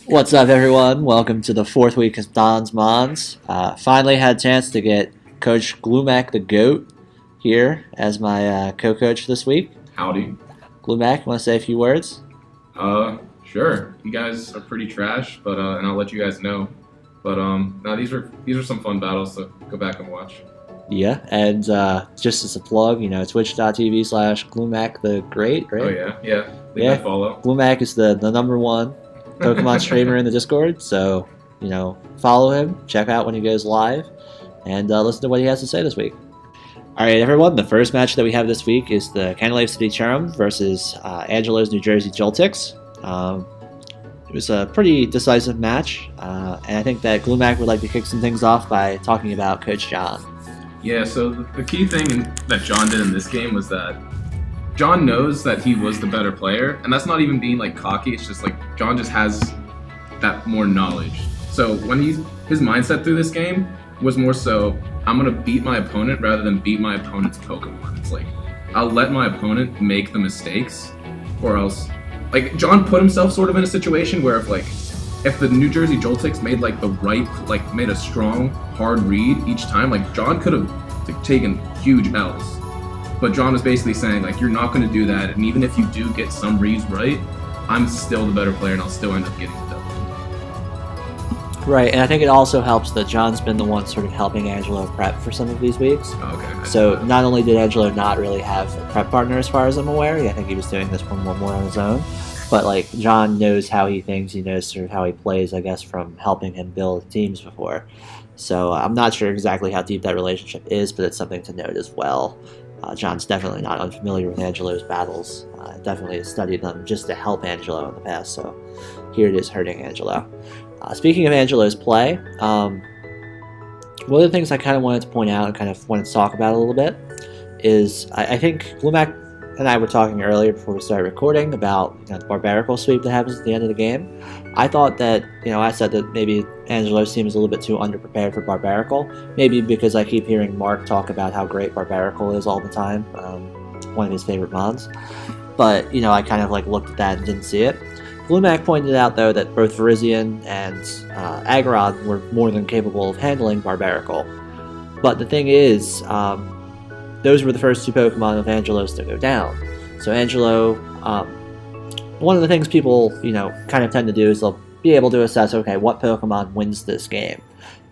What's up, everyone? Welcome to the fourth week of Don's Mons. Finally had a chance to get Coach Glumac the GOAT here as my co-coach this week. Howdy. Glumac, want to say a few words? Sure. You guys are pretty trash, but and I'll let you guys know. But no, these are some fun battles, so go back and watch. Yeah, and just as a plug, twitch.tv/Glumac the Great, right? Oh yeah. Leave Yeah. that follow. Glumac is the number one Pokemon streamer in the Discord, so follow him, check out when he goes live, and listen to what he has to say this week. All right, everyone. The first match that we have this week is the Canalave City Cherum versus Angelo's New Jersey Joltix. It was a pretty decisive match, and I think that Glumac would like to kick some things off by talking about Coach John. Yeah. So the key thing that John did in this game was that John knows that he was the better player, and that's not even being like cocky. It's just like John just has that more knowledge. So when his mindset through this game was more so, I'm gonna beat my opponent rather than beat my opponent's Pokemon. It's like I'll let my opponent make the mistakes, or else like John put himself sort of in a situation where if the New Jersey Joltix made made a strong hard read each time, like John could have taken huge L's. But John was basically saying, like, you're not going to do that, and even if you do get some reads right, I'm still the better player, and I'll still end up getting the W. Right, and I think it also helps that John's been the one sort of helping Angelo prep for some of these weeks. Okay. So not only did Angelo not really have a prep partner as far as I'm aware, I think he was doing this one more on his own, but like John knows how he thinks, he knows sort of how he plays, I guess, from helping him build teams before. So I'm not sure exactly how deep that relationship is, but it's something to note as well. John's definitely not unfamiliar with Angelo's battles. Definitely has studied them just to help Angelo in the past, so here it is hurting Angelo. Speaking of Angelo's play, one of the things I kind of wanted to point out and kind of wanted to talk about a little bit is I think Glumac and I were talking earlier before we started recording about the Barbarical sweep that happens at the end of the game. I thought that, I said that maybe Angelo seems a little bit too underprepared for Barbarical, maybe because I keep hearing Mark talk about how great Barbarical is all the time, one of his favorite Mons. But, I kind of looked at that and didn't see it. Glumac pointed out, though, that both Virizion and Aggron were more than capable of handling Barbarical. But the thing is, those were the first two Pokemon of Angelo's to go down. So Angelo, one of the things people, kind of tend to do is they'll be able to assess, okay, what Pokemon wins this game,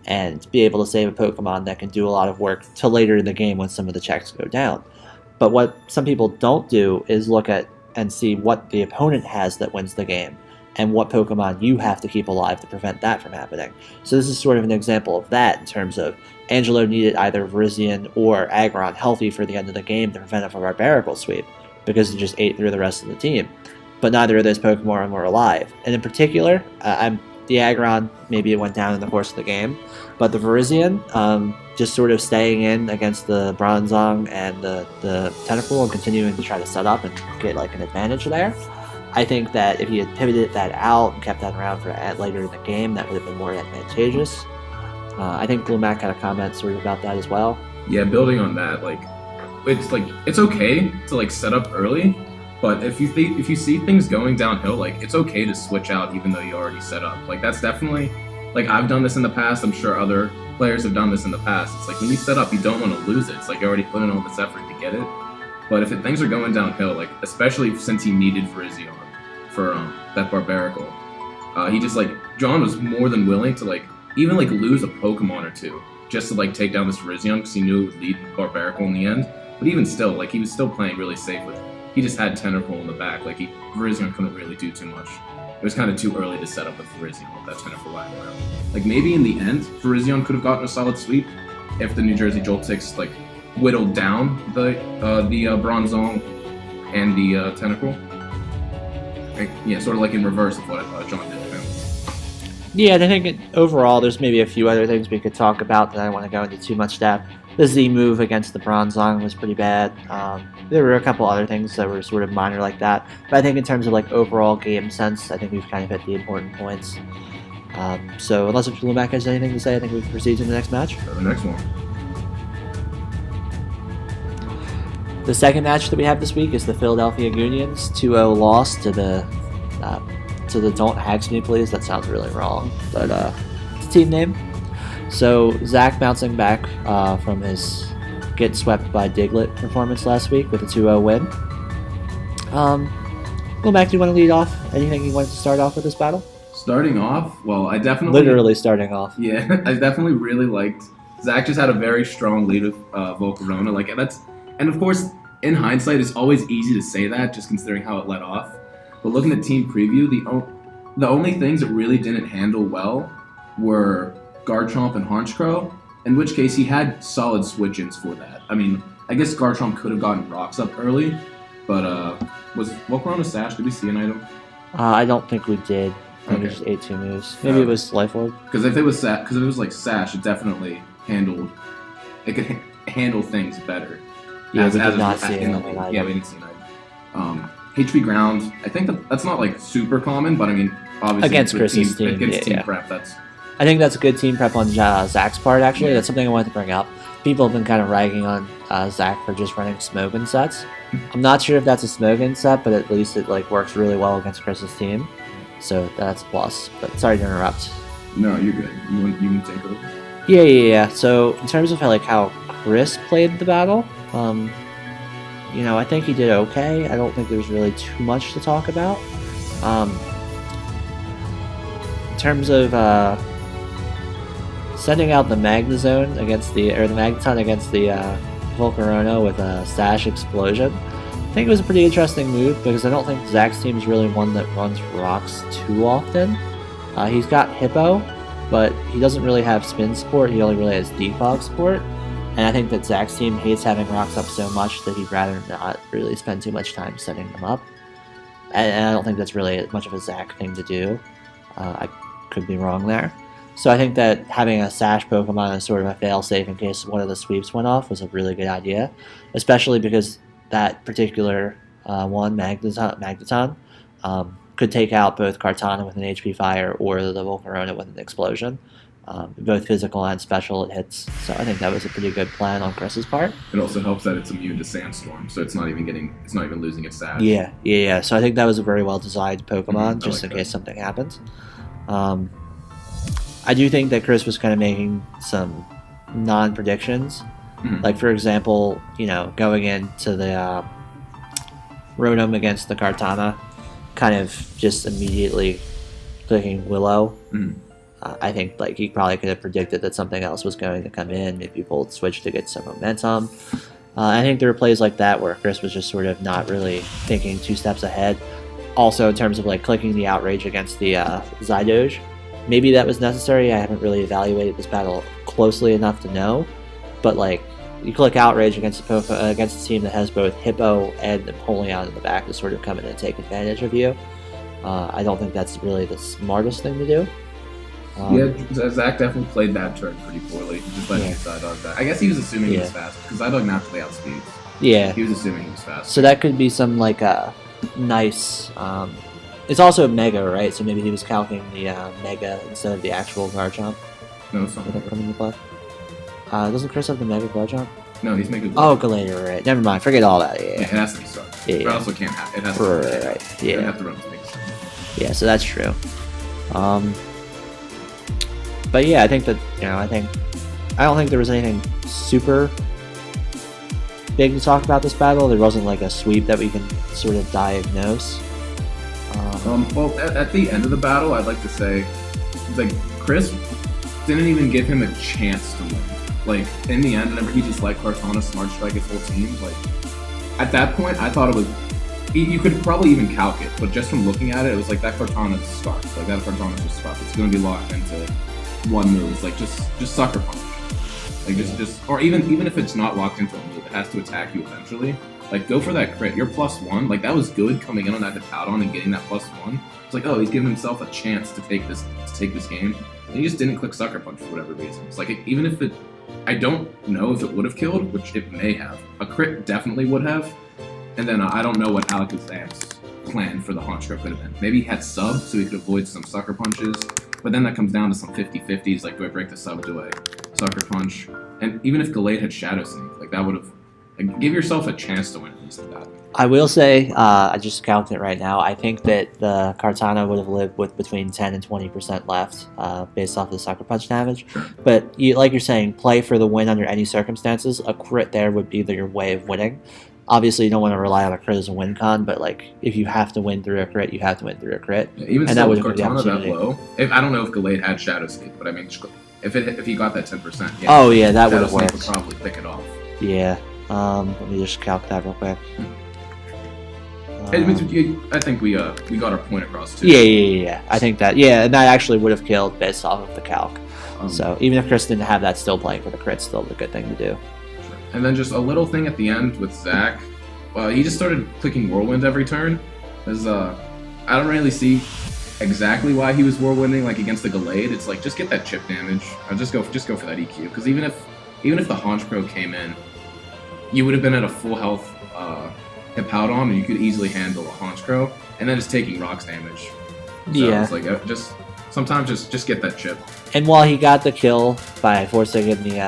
and be able to save a Pokemon that can do a lot of work till later in the game when some of the checks go down. But what some people don't do is look at and see what the opponent has that wins the game, and what Pokemon you have to keep alive to prevent that from happening. So this is sort of an example of that in terms of Angelo needed either Virizion or Aggron healthy for the end of the game to prevent a Barbarical sweep, because it just ate through the rest of the team. But neither of those Pokemon were alive. And in particular, the Aggron, maybe it went down in the course of the game, but the Virizion, just sort of staying in against the Bronzong and the Tentacle and continuing to try to set up and get an advantage there. I think that if he had pivoted that out and kept that around for later in the game, that would have been more advantageous. I think Glumac had a comment sort of about that as well. Yeah, building on that, it's okay to set up early, but if you see things going downhill, it's okay to switch out even though you already set up. That's definitely I've done this in the past. I'm sure other players have done this in the past. It's when you set up, you don't want to lose it. It's you already put in all this effort to get it. But if things are going downhill, especially since he needed Virizion for that Barbarical, John was more than willing to even lose a Pokemon or two just to take down this Virizion because he knew it would lead Barbarical in the end. But even still, he was still playing really safe with it. He just had Tentacle in the back. Virizion couldn't really do too much. It was kind of too early to set up with Virizion with that Tentacle lying around. Maybe in the end, Virizion could have gotten a solid sweep if the New Jersey Joltix whittled down the Bronzong and the Tentacle. Sort of in reverse of what John did to him. Yeah, and I think overall there's maybe a few other things we could talk about that I don't want to go into too much depth. The Z move against the Bronzong was pretty bad. There were a couple other things that were sort of minor like that. But I think in terms of overall game sense, I think we've kind of hit the important points. So unless Glumac has anything to say, I think we can proceed to the next match. The next one. The second match that we have this week is the Philadelphia Unions 2-0 loss to the to the Don't Hags Me Please. That sounds really wrong, but it's a team name. So Zach bouncing back from his get swept by Diglett performance last week with a 2-0 win. Go back. Do you want to lead off? Anything you want to start off with this battle? Starting off, well, I definitely Literally starting off. Yeah, I definitely really liked. Zach just had a very strong lead with Volcarona. Like and of course, in hindsight, it's always easy to say that, just considering how it led off. But looking at team preview, the only things that really didn't handle well were Garchomp and Honchkrow, in which case he had solid switch-ins for that. I mean, I guess Garchomp could have gotten rocks up early, but was Volcarona Sash? Did we see an item? I don't think we did. I think Okay. we just ate 2 moves. Maybe it was Life Orb. Because if it was like Sash, it definitely handled. It could handle things better. Yeah, we did as not it- see in the an league. item. Yeah, we didn't see an item. HP Ground, I think that's not like super common, but I mean, obviously Against with Chris's team, against team yeah. prep, that's I think that's a good team prep on Zach's part, actually. Yeah. That's something I wanted to bring up. People have been kind of ragging on Zach for just running Smogon sets. I'm not sure if that's a Smogon set, but at least it works really well against Chris's team. So that's a plus. But sorry to interrupt. no, you're good. You can take over. Yeah. So in terms of how Chris played the battle, I think he did okay. I don't think there's really too much to talk about. In terms of sending out the Magnezone against the Magneton against the Volcarona with a Sash Explosion, I think it was a pretty interesting move because I don't think Zach's team is really one that runs rocks too often. He's got Hippo, but he doesn't really have spin support. He only really has defog support. And I think that Zach's team hates having rocks up so much that he'd rather not really spend too much time setting them up. And I don't think that's really much of a Zach thing to do. I could be wrong there. So I think that having a Sash Pokemon as sort of a failsafe in case one of the sweeps went off was a really good idea. Especially because that particular one, Magneton, could take out both Kartana with an HP Fire or the Volcarona with an Explosion. Both physical and special it hits. So I think that was a pretty good plan on Chris's part. It also helps that it's immune to Sandstorm, so it's not even losing its Sash. Yeah. So I think that was a very well designed Pokemon, just in that. case something happens. I do think that Chris was kind of making some non-predictions. Mhm. Like, for example, going into the Rotom against the Kartana, kind of just immediately clicking Willow. Mhm. I think he probably could have predicted that something else was going to come in. Maybe pulled Switch to get some momentum. I think there were plays like that where Chris was just sort of not really thinking 2 steps ahead. Also, in terms of clicking the Outrage against the Zydoge, maybe that was necessary. I haven't really evaluated this battle closely enough to know, but you click Outrage against a team that has both Hippo and Napoleon in the back to sort of come in and take advantage of you. I don't think that's really the smartest thing to do. Yeah, Zach definitely played that turn pretty poorly. Just letting his Zydog back. I guess he was assuming he was fast because Zydog naturally outspeeds. Yeah. He was assuming he was fast. So that could be some nice. It's also Mega, right? So maybe he was calculating the Mega instead of the actual Garchomp. No, it's not. Would that come into play? Doesn't Chris have the Mega Garchomp? No, he's making. Oh, Galader, right? Never mind. Forget all that. Yeah, Yeah. it has to be Star. Yeah. It also can't have. It has to. Right. You Yeah. have to run to make sense. Yeah. So that's true. But yeah, I think that I don't think there was anything super big to talk about this battle. There wasn't a sweep that we can sort of diagnose. Well, at the end of the battle, I'd like to say, Chris didn't even give him a chance to win. In the end, whenever he just let Kartana Smart Strike his whole team, at that point, I thought it was. You could probably even calc it, but just from looking at it, it was that Kartana's scarf. That Kartana's just scarf. It's going to be locked into one move. Just Sucker Punch. Or even if it's not locked into a move, it has to attack you eventually. Go for that crit. You're +1. That was good coming in on that Hippowdon and getting that +1. It's oh, he's giving himself a chance to take this game. And he just didn't click Sucker Punch for whatever reason. It's even if it, I don't know if it would have killed, which it may have. A crit definitely would have. And then I don't know what Alakazam's plan for the Honchkrow could have been. Maybe he had sub so he could avoid some Sucker Punches. But then that comes down to some 50-50s, do I break the sub, do I Sucker Punch? And even if Gallade had Shadow Sneak, that would have... give yourself a chance to win. used to that. I will say, I just counted it right now. I think that the Kartana would have lived with between 10 and 20% left, based off of the Sucker Punch damage. Sure. But like you're saying, play for the win under any circumstances. A crit there would be your way of winning. Obviously, you don't want to rely on a crit as a win con, but like if you have to win through a crit, you have to win through a crit. Yeah, even and still, that with would be the Cortana that opportunity. low, I don't know if Gallade had Shadow Sneak, but I mean, if he got that 10%, yeah, Oh yeah, that would Shadow have Sneak would worked. probably pick it off. Yeah. Let me just calc that real quick. I think we got our point across too. Yeah. I think that, and that actually would have killed based off of the calc. Um, So even if Chris didn't have that, still playing for the crit's still a good thing to do. And then just a little thing at the end with Zach. He just started clicking Whirlwind every turn. I don't really see exactly why he was Whirlwinding like against the Gallade. It's like just get that chip damage. Or just go for that EQ. Because even if the Haunch Pro came in, you would have been at a full health Hippowdon, and you could easily handle a Haunch Crow, and then just taking rocks damage. So Yeah. it's like sometimes just get that chip. And while he got the kill by forcing in the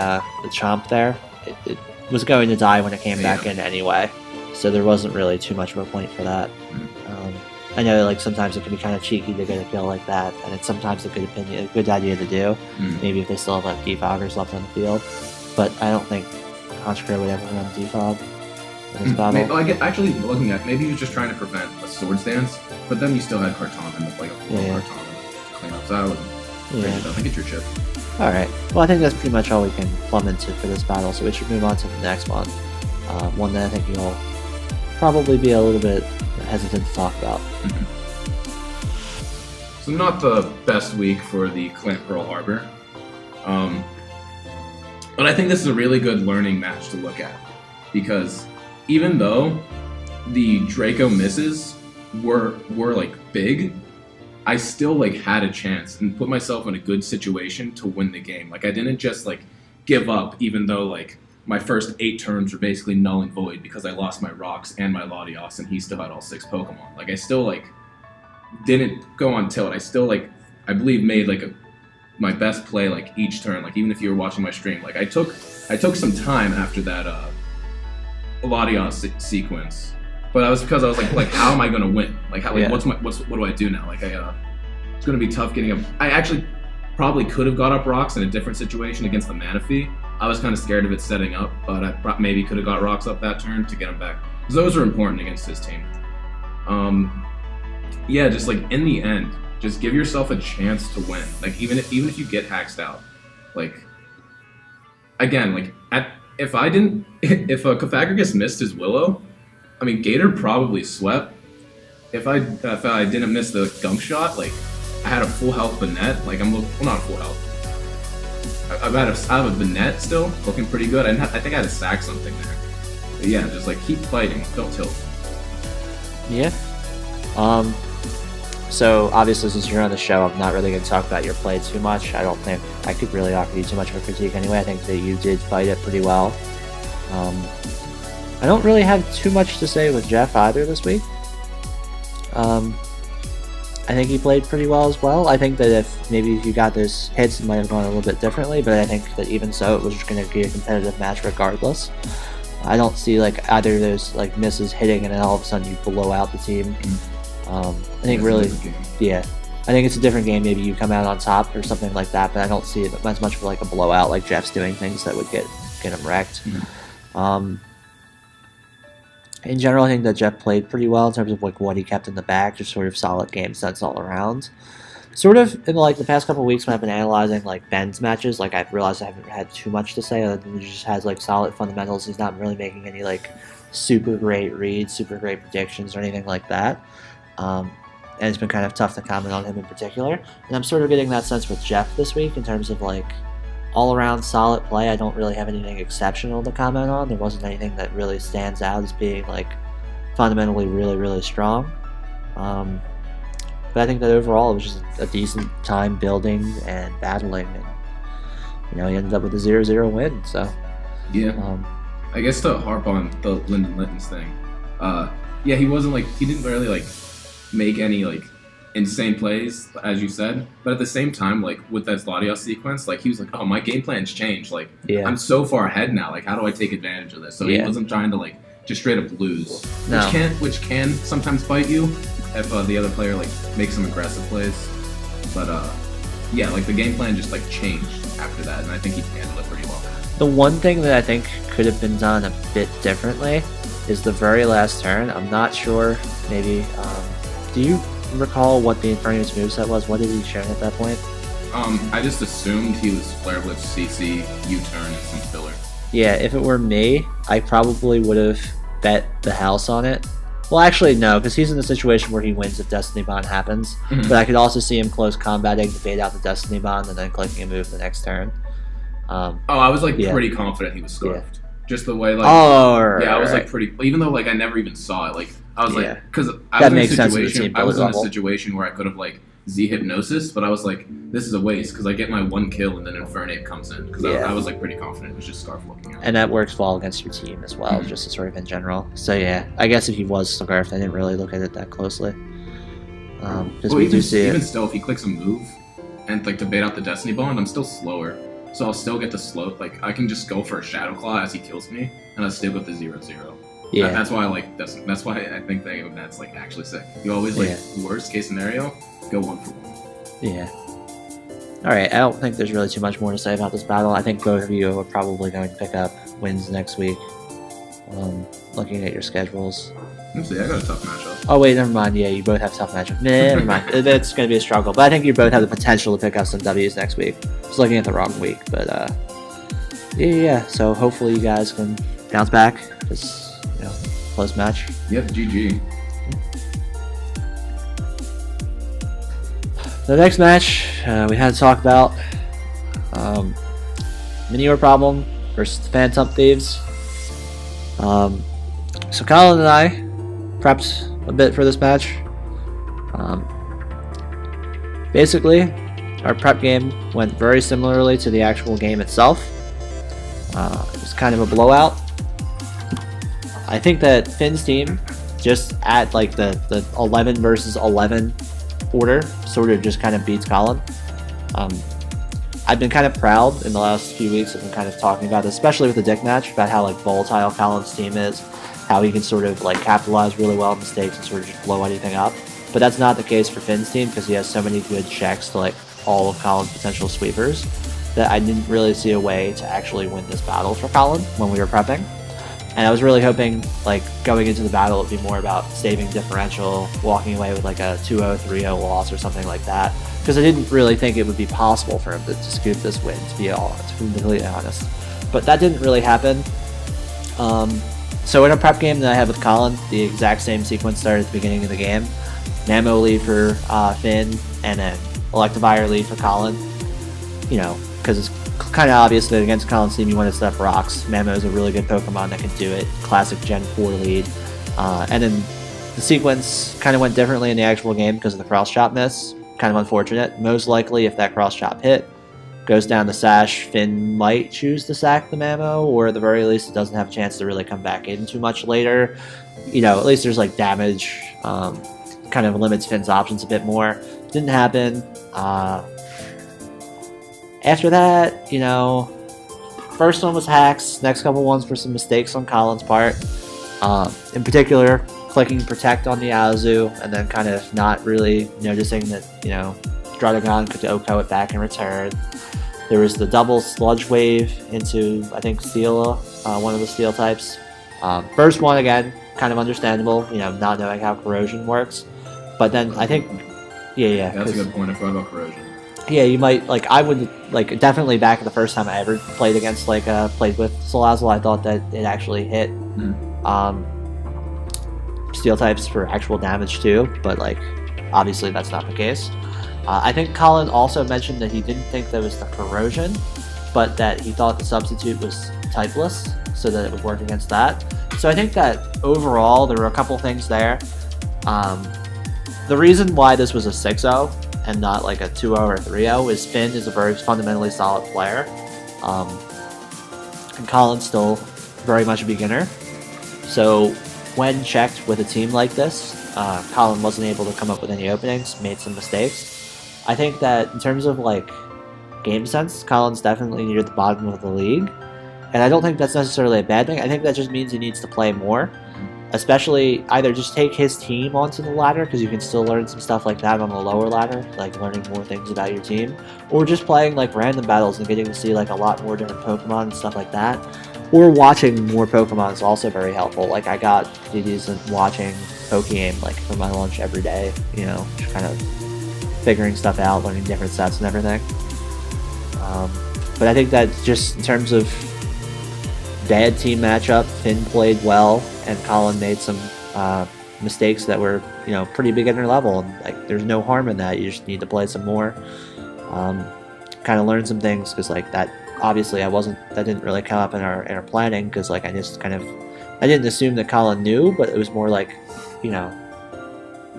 chomp there, it was going to die when it came back in anyway. So there wasn't really too much of a point for that. I know like sometimes it can be kind of cheeky to get a kill like that, and it's sometimes a good idea to do. Maybe if they still have like defoggers left on the field, but I don't think Haunch Crow would ever run defog in this battle. Actually, looking at maybe he was just trying to prevent a sword stance, but then you still had Kartana and like a full Kartana to clean up. So I wouldn't raise it up. I get your chip. Alright, well I think that's pretty much all we can plumb into for this battle, so we should move on to the next one. One that I think you'll probably be a little bit hesitant to talk about. So not the best week for the Clint Pearl Harbor. But I think this is a really good learning match to look at. Because even though the Draco misses were like big, I still like had a chance and put myself in a good situation to win the game. Like I didn't just like give up, even though like my first 8 turns were basically null and void because I lost my rocks and my Latios and he still had all 6 Pokemon. Like I still like didn't go on tilt. I still like I believe made like my best play like each turn. Like even if you were watching my stream, like I took some time after that Latios sequence. But that was because I was like how am I gonna win? Like how what do I do now? Like it's gonna be tough getting up. I actually probably could have got up rocks in a different situation against the Manaphy. I was kind of scared of it setting up, but I maybe could have got rocks up that turn to get him back. Because those are important against his team. Just like in the end, just give yourself a chance to win. Like even if you get haxed out, like again, like if Cofagrigus missed his Willow, I mean Gator probably swept. If I didn't miss the gunk shot, like I had a full health Banette. Like not full health. I have a Banette still, looking pretty good. I think I had to sack something there. But yeah, just like keep fighting, don't tilt. Yeah. So obviously since you're on the show, I'm not really going to talk about your play too much. I don't think I could really offer you too much of a critique anyway. I think that you did fight it pretty well. I don't really have too much to say with Jeff either this week. I think he played pretty well as well. I think that if you got those hits, it might have gone a little bit differently, but I think that even so, it was just going to be a competitive match regardless. I don't see like either of those like misses hitting and then all of a sudden you blow out the team. I think really, I think it's a different game. Maybe you come out on top or something like that, but I don't see it as much of like a blowout like Jeff's doing things that would get him wrecked. In general, I think that Jeff played pretty well in terms of like what he kept in the bag, just sort of solid game sense all around. Sort of in like the past couple of weeks when I've been analyzing like Ben's matches, like I've realized I haven't had too much to say other than he just has like solid fundamentals. He's not really making any like super great reads, super great predictions or anything like that. And it's been kind of tough to comment on him in particular. And I'm sort of getting that sense with Jeff this week in terms of like all around solid play. I don't really have anything exceptional to comment on. There wasn't anything that really stands out as being like fundamentally really, really strong. But I think that overall it was just a decent time building and battling, and he ended up with a 0-0 win. So I guess to harp on the Lyndon Littens thing, he wasn't like he didn't really like make any like insane plays as you said, but at the same time like with that Latios sequence, like he was like, my game plan's changed. Like I'm so far ahead now. Like how do I take advantage of this? So he wasn't trying to like just straight up lose, No. which can sometimes bite you if the other player like makes some aggressive plays. But yeah, like the game plan just like changed after that, and I think he handled it pretty well. The one thing that I think could have been done a bit differently is the very last turn. I'm not sure. Maybe. Do you recall what the Inferno's moveset was? What did he show at that point? I just assumed he was Flare Blitz, CC, U-turn, and some filler. Yeah, if it were me, I probably would have bet the house on it. Well, actually, no, because he's in a situation where he wins if Destiny Bond happens. Mhm. But I could also see him close combating to bait out the Destiny Bond and then clicking a move the next turn. I was like Yeah. pretty confident he was scarfed. Just the way like I I was like pretty, even though like I never even saw it. Like I was Yeah. like, because I That was makes in a sense with the situation, team I was in a level. situation where I could have like Z hypnosis, but I was like, this is a waste because I get my one kill and then Infernape comes in because Yeah. I was like pretty confident it was just Scarf looking out. And that works well against your team as well, Mhm. just sort of in general. So yeah, I guess if he was scarfed, I didn't really look at it that closely. Because we do see even it. still, if he clicks a move and like to bait out the Destiny Bond, I'm still slower, so I'll still get the slow. Like I can just go for a Shadow Claw as he kills me, and I'll still get the 0-0. Yeah, That's why I like Destiny. That's why I think that's like actually sick. You always like worst case scenario, go 1-for-1. yeah. All right, I don't think there's really too much more to say about this battle. I think both of you are probably going to pick up wins next week. Looking at your schedules. Let's see, I got a tough matchup. Oh wait, never mind. Yeah, you both have tough matchups. Never mind. It's going to be a struggle, but I think you both have the potential to pick up some W's next week. Just looking at the wrong week, but yeah. So hopefully you guys can bounce back. Just close match. Yep, GG. The next match we had to talk about Manure Problem versus the Phantom Thieves. So Colin and I prepped a bit for this match. Basically, our prep game went very similarly to the actual game itself. It was kind of a blowout. I think that Finn's team, just at like the 11 versus 11 order, sort of just kind of beats Colin. I've been kind of proud in the last few weeks. I've been kind of talking about this, especially with the Dick match, about how like volatile Colin's team is, how he can sort of like capitalize really well on mistakes and sort of just blow anything up. But that's not the case for Finn's team because he has so many good checks to like all of Colin's potential sweepers that I didn't really see a way to actually win this battle for Colin when we were prepping. And I was really hoping, like, going into the battle, it would be more about saving differential, walking away with like a 2-0, 3-0 loss or something like that. Because I didn't really think it would be possible for him to scoop this win, to be completely honest. But that didn't really happen. So in a prep game that I had with Colin, the exact same sequence started at the beginning of the game. Mamo lead for Finn, and then Electivire lead for Colin. Because it's kind of obvious that against Colin's team you want to set up rocks. Mamo is a really good Pokemon that can do it. Classic Gen 4 lead. And then the sequence kind of went differently in the actual game because of the cross chop miss. Kind of unfortunate. Most likely, if that cross chop hit, goes down the sash, Finn might choose to sack the Mamo, or at the very least it doesn't have a chance to really come back in too much later. At least there's like damage, kind of limits Finn's options a bit more. Didn't happen. After that, first one was hacks, next couple ones were some mistakes on Colin's part. In particular, clicking Protect on the Azu, and then kind of not really noticing that, Druddigon could OHKO it back in return. There was the double Sludge Wave into, I think, Steel, one of the Steel types. First one, again, kind of understandable, not knowing how Corrosion works. But then I think, yeah. That's a good point. I forgot about Corrosion. Yeah, you might, I would, definitely back the first time I ever played against, played with Salazzle, I thought that it actually hit Steel types for actual damage too, but, obviously that's not the case. I think Colin also mentioned that he didn't think there was the Corrosion, but that he thought the Substitute was typeless, so that it would work against that. So I think that overall, there were a couple things there. The reason why this was a 6-0, and not like a 2-0 or 3-0, is Finn is a very fundamentally solid player. And Colin's still very much a beginner. So when checked with a team like this, Colin wasn't able to come up with any openings, made some mistakes. I think that in terms of game sense, Colin's definitely near the bottom of the league. And I don't think that's necessarily a bad thing. I think that just means he needs to play more. Especially either just take his team onto the ladder, because you can still learn some stuff like that on the lower ladder, like learning more things about your team, or just playing like random battles and getting to see like a lot more different Pokemon and stuff like that. Or watching more Pokemon is also very helpful. Like I got DDs watching Pokegame like for my lunch every day, you know, just kind of figuring stuff out, learning different sets and everything. But I think that just in terms of bad team matchup, Finn played well, and Colin made some mistakes that were, you know, pretty beginner level. And like, there's no harm in that. You just need to play some more, kind of learn some things, because like that. Obviously, that didn't really come up in our planning, because like I didn't assume that Colin knew, but it was more like, you know,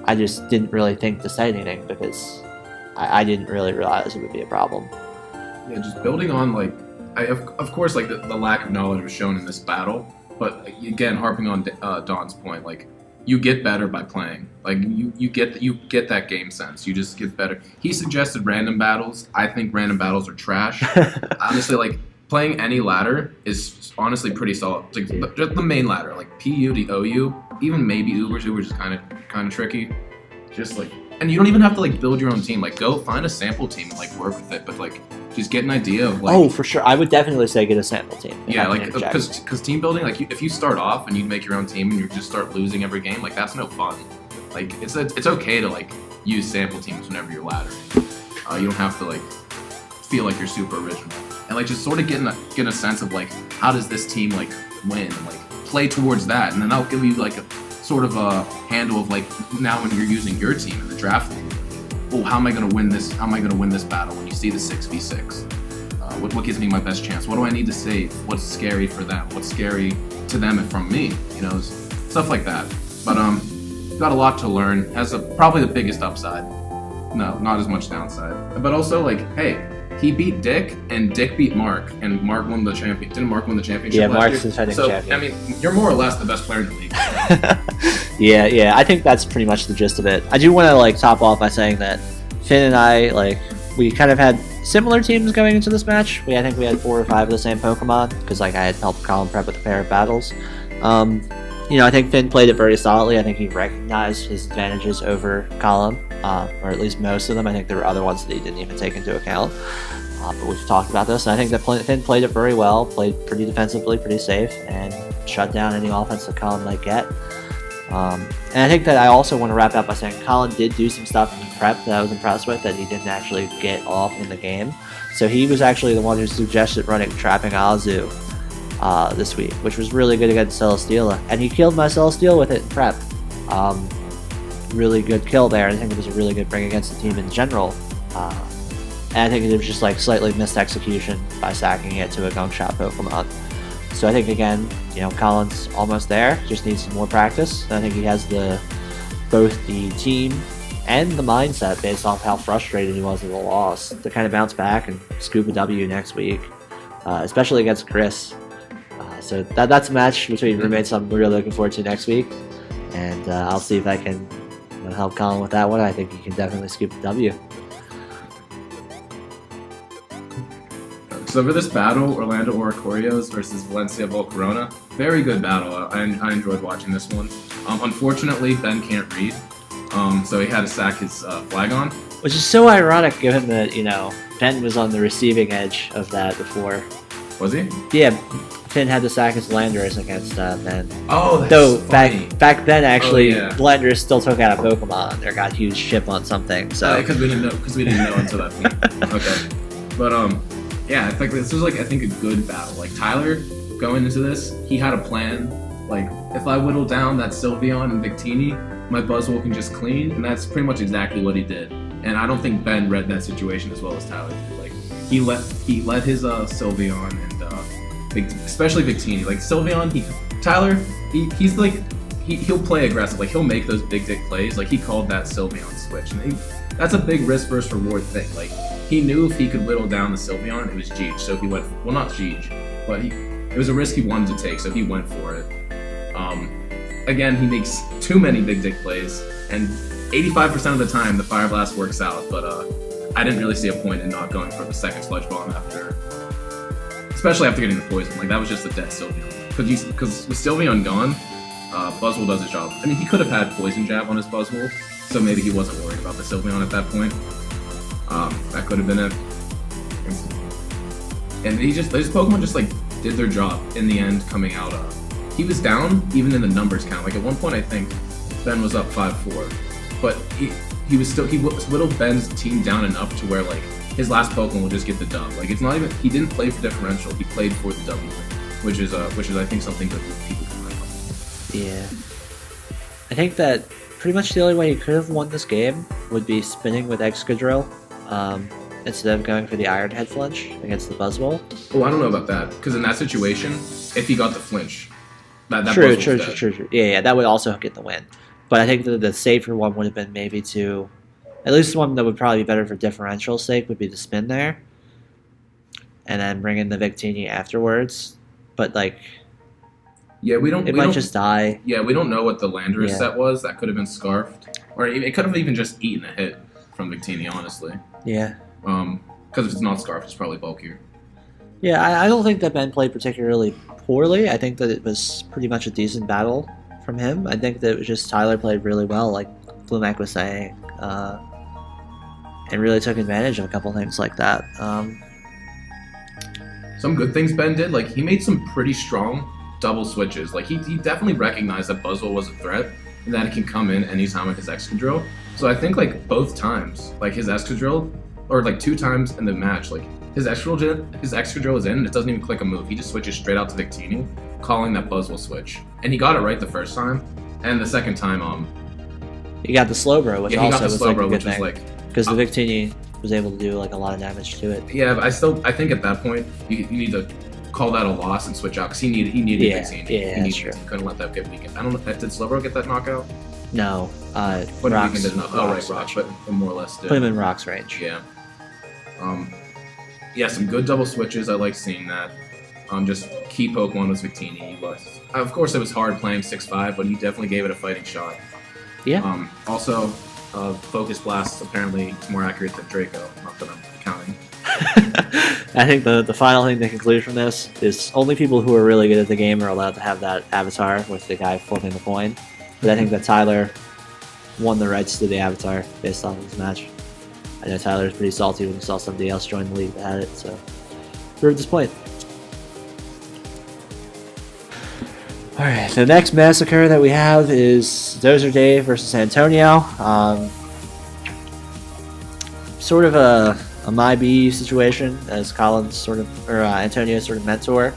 I just didn't really think to say anything because I didn't really realize it would be a problem. Yeah, just building on like. Of course, like the lack of knowledge was shown in this battle, but again, harping on Don's point, like you get better by playing. Like you get that game sense. You just get better. He suggested random battles. I think random battles are trash. Honestly, like playing any ladder is honestly pretty solid. Like just the main ladder, like PU to OU, even maybe Uber's is kind of tricky. Just like, and you don't even have to like build your own team. Like go find a sample team and like work with it, but like. Just get an idea of like. Oh, for sure. I would definitely say get a sample team. Yeah, like because team building, like if you start off and you make your own team and you just start losing every game, like that's no fun. Like it's okay to like use sample teams whenever you're ladder. You don't have to like feel like you're super original, and like just sort of get a sense of like how does this team like win and like play towards that, and then that'll give you like a sort of a handle of like now when you're using your team in the draft. Oh, how am I going to win this? How am I going to win this battle? When you see the 6v6, what gives me my best chance? What do I need to save? What's scary for them? What's scary to them and from me? You know, stuff like that. But got a lot to learn. Has probably the biggest upside. No, not as much downside. But also like, hey, he beat Dick and Dick beat Mark, and Mark won the champion. Didn't Mark win the championship? Yeah, last Mark's year? the defending champion. I mean, you're more or less the best player in the league. Yeah, I think that's pretty much the gist of it. I do want to like top off by saying that Finn and I, like, we kind of had similar teams going into this match. I think we had 4 or 5 of the same Pokemon, because like I had helped Colin prep with a pair of battles. You know, I think Finn played it very solidly. I think he recognized his advantages over Colin, or at least most of them. I think there were other ones that he didn't even take into account. But we've talked about this, and I think that Finn played it very well, played pretty defensively, pretty safe, and shut down any offense that Colin might get. And I think that I also want to wrap up by saying Colin did do some stuff in prep that I was impressed with that he didn't actually get off in the game. So he was actually the one who suggested running Trapping Azu this week, which was really good against Celesteela. And he killed my Celesteela with it in prep. Really good kill there. I think it was a really good bring against the team in general. And I think it was just like slightly missed execution by sacking it to a Gunk Shot Pokemon. So I think, again, you know, Colin's almost there, just needs some more practice. And I think he has both the team and the mindset, based off how frustrated he was with the loss, to kind of bounce back and scoop a W next week, especially against Chris. So that's a match between roommates I'm really looking forward to next week. And I'll see if I can help Colin with that one. I think he can definitely scoop the W. So for this battle, Orlando Oricorios versus Valencia Volcarona, very good battle. I enjoyed watching this one. Unfortunately, Ben can't read, so he had to sack his Flagon. Which is so ironic, given that, you know, Ben was on the receiving edge of that before. Was he? Yeah, Finn had to sack his Landorus against Ben. Oh, that's Though funny. back then, actually, yeah. Landorus still took out a Pokemon or got a huge chip on something. So Because we didn't know until that point. Okay, but yeah, I think this was like a good battle. Like Tyler going into this, he had a plan. Like if I whittle down that Sylveon and Victini, my Buzzwole can just clean, and that's pretty much exactly what he did. And I don't think Ben read that situation as well as Tyler did. Like he let his Sylveon and especially Victini. Like Sylveon, he's like he'll play aggressive. Like he'll make those big dick plays. Like he called that Sylveon switch, and that's a big risk versus reward thing. Like he knew if he could whittle down the Sylveon, it was Jeej. So he went, well, not Jeej, but it was a risk he wanted to take, so he went for it. Again, he makes too many big dick plays, and 85% of the time the Fire Blast works out, but I didn't really see a point in not going for the second Sludge Bomb after especially after getting the poison. Like that was just a dead Sylveon. Because with Sylveon gone, Buzzwole does his job. I mean, he could have had poison jab on his Buzzwole, so maybe he wasn't worried about the Sylveon at that point. That could have been it. And his Pokemon just like did their job in the end, coming out. He was down even in the numbers count. Like at one point, I think Ben was up 5-4, but he whittled Ben's team down enough to where like his last Pokemon will just get the dub. Like it's not even, he didn't play for differential. He played for the W, which is I think something that people can learn from. Yeah, I think that pretty much the only way he could have won this game would be spinning with Excadrill. Instead of going for the Iron Head flinch against the Buzzwole. Oh, I don't know about that, because in that situation, if he got the flinch, that true. Yeah, that would also get the win. But I think the safer one would have been maybe to, at least one that would probably be better for differential sake would be to spin there, and then bring in the Victini afterwards. But like, yeah, we might just die. Yeah, we don't know what the Landorus set was. That could have been scarfed, or it could have even just eaten a hit from Victini, honestly. Yeah. Because if it's not scarfed, it's probably bulkier. Yeah, I don't think that Ben played particularly poorly. I think that it was pretty much a decent battle from him. I think that it was just Tyler played really well, like Flumac was saying, and really took advantage of a couple things like that. Some good things Ben did, like he made some pretty strong double switches. Like he definitely recognized that Buzzwole was a threat and that it can come in anytime with his Excadrill. So I think like both times, like his Excadrill, or like 2 times in the match, like his Excadrill is in and it doesn't even click a move. He just switches straight out to Victini, calling that Buzzwole switch. And he got it right the first time, and the second time, he got the Slowbro, which also was like a good thing. Because the the Victini was able to do like a lot of damage to it. Yeah, but I think at that point you need to call that a loss and switch out, because he needed Victini. Yeah, that's true. He couldn't let that get weakened. I don't know, did Slowbro get that knockout? No, What Rocks. did Rocks, oh right, Rocks, but more or less did. Put him in Rocks range. Yeah. Yeah, some good double switches. I like seeing that. Just key Pokemon was Victini. Of course, it was hard playing 6-5, but he definitely gave it a fighting shot. Yeah. Also, Focus Blast apparently is more accurate than Draco. Not that I'm counting. I think the final thing to conclude from this is only people who are really good at the game are allowed to have that avatar with the guy flipping the coin. But I think that Tyler won the rights to the avatar based off of this match. I know Tyler's pretty salty when he saw somebody else join the league that had it, so proved his point. Alright, the next massacre that we have is Dozer Dave versus Antonio. Sort of a my B situation, as Colin's sort of, or Antonio's sort of mentor.